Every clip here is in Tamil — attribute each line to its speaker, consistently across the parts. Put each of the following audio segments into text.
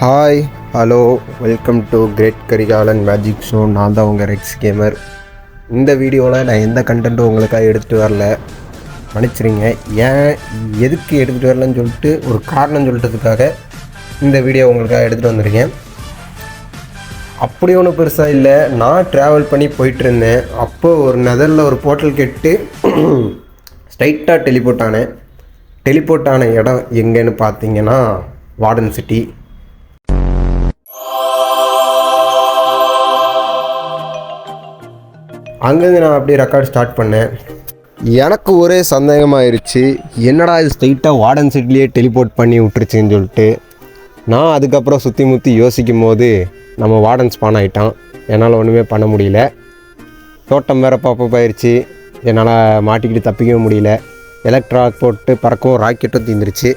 Speaker 1: Hi hello welcome to great Karikalan magic show. நான் தான் உங்கள் ரெக்ஸ் கேமர். இந்த வீடியோவில் நான் எந்த கண்டென்ட்டும் உங்களுக்காக எடுத்துகிட்டு வரல, மன்னிச்சிருங்க. ஏன் எதுக்கு எடுத்துகிட்டு வரலன்னு சொல்லிட்டு ஒரு காரணம் சொல்லிட்டதுக்காக இந்த வீடியோ உங்களுக்காக எடுத்துகிட்டு வந்திருக்கேன். அப்படி ஒன்றும் பெருசாக இல்லை. நான் ட்ராவல் பண்ணி போயிட்டுருந்தேன். அப்போது ஒரு நெதரில் ஒரு போர்ட்டல் கெட்டு ஸ்ட்ரைட்டாக டெலிபோர்ட் ஆன இடம் எங்கேன்னு பார்த்தீங்கன்னா வார்டன் சிட்டி. அங்கேருந்து நான் அப்படியே ரெக்கார்ட் ஸ்டார்ட் பண்ணேன். எனக்கு ஒரே சந்தேகமாகிருச்சு, என்னடா இது ஸ்ட்ரைட்டாக வார்டன் சிட்டிலேயே டெலிபோர்ட் பண்ணி விட்டுருச்சுன்னு சொல்லிட்டு. நான் அதுக்கப்புறம் சுற்றி முற்றி யோசிக்கும் போது நம்ம வார்டன் ஸ்பான் ஆகிட்டான். என்னால் ஒன்றுமே பண்ண முடியல. தோட்டம் வேறு பாப்பப் ஆயிடுச்சு. என்னால் மாட்டிக்கிட்டு தப்பிக்கவும் முடியல. எலக்ட்ரா போட்டு பறக்கவும் ராக்கெட்டும் தீந்துருச்சு.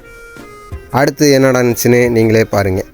Speaker 1: அடுத்து என்னடா இருந்துச்சுன்னு நீங்களே பாருங்கள்.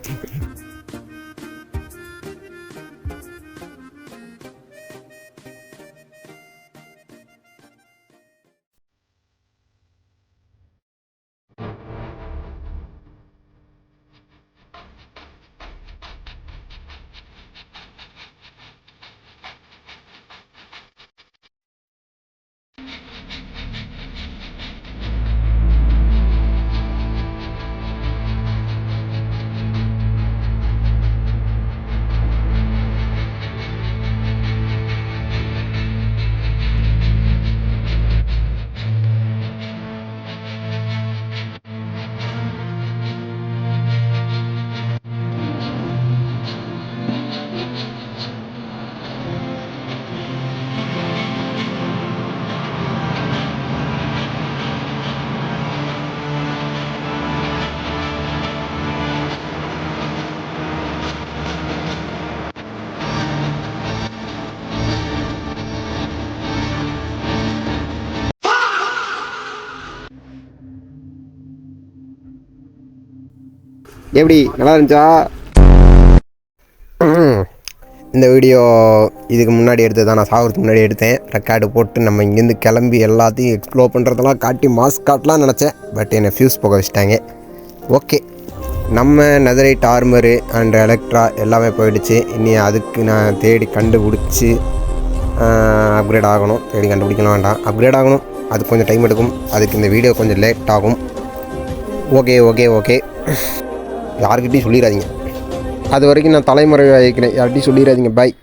Speaker 1: எப்படி நல்லா இருந்துச்சா? இந்த வீடியோ இதுக்கு முன்னாடி எடுத்தது தான். நான் சாகிறதுக்கு முன்னாடி எடுத்தேன். ரெக்கார்டு போட்டு நம்ம இங்கேருந்து கிளம்பி எல்லாத்தையும் எக்ஸ்ப்ளோர் பண்ணுறதெல்லாம் காட்டி மாஸ்க் காட்டலாம் நினச்சேன். பட் என்னை ஃபியூஸ் போக வச்சிட்டாங்க. ஓகே, நம்ம நெதரைட் ஆர்மரு அண்ட் எலக்ட்ரா எல்லாமே போயிடுச்சு. இனி அதுக்கு நான் தேடி கண்டுபிடிச்சி அப்கிரேட் ஆகணும். தேடி கண்டுபிடிக்கலாம் வேண்டாம், அப்கிரேட் ஆகணும். அது கொஞ்சம் டைம் எடுக்கும். அதுக்கு இந்த வீடியோ கொஞ்சம் லேட் ஆகும். ஓகே யார்கிட்டையும் சொல்லிடாதீங்க. அது வரைக்கும் நான் தலைமுறை வைக்கிறேன். யார்கிட்டையும் சொல்லிடாதீங்க. பாய்.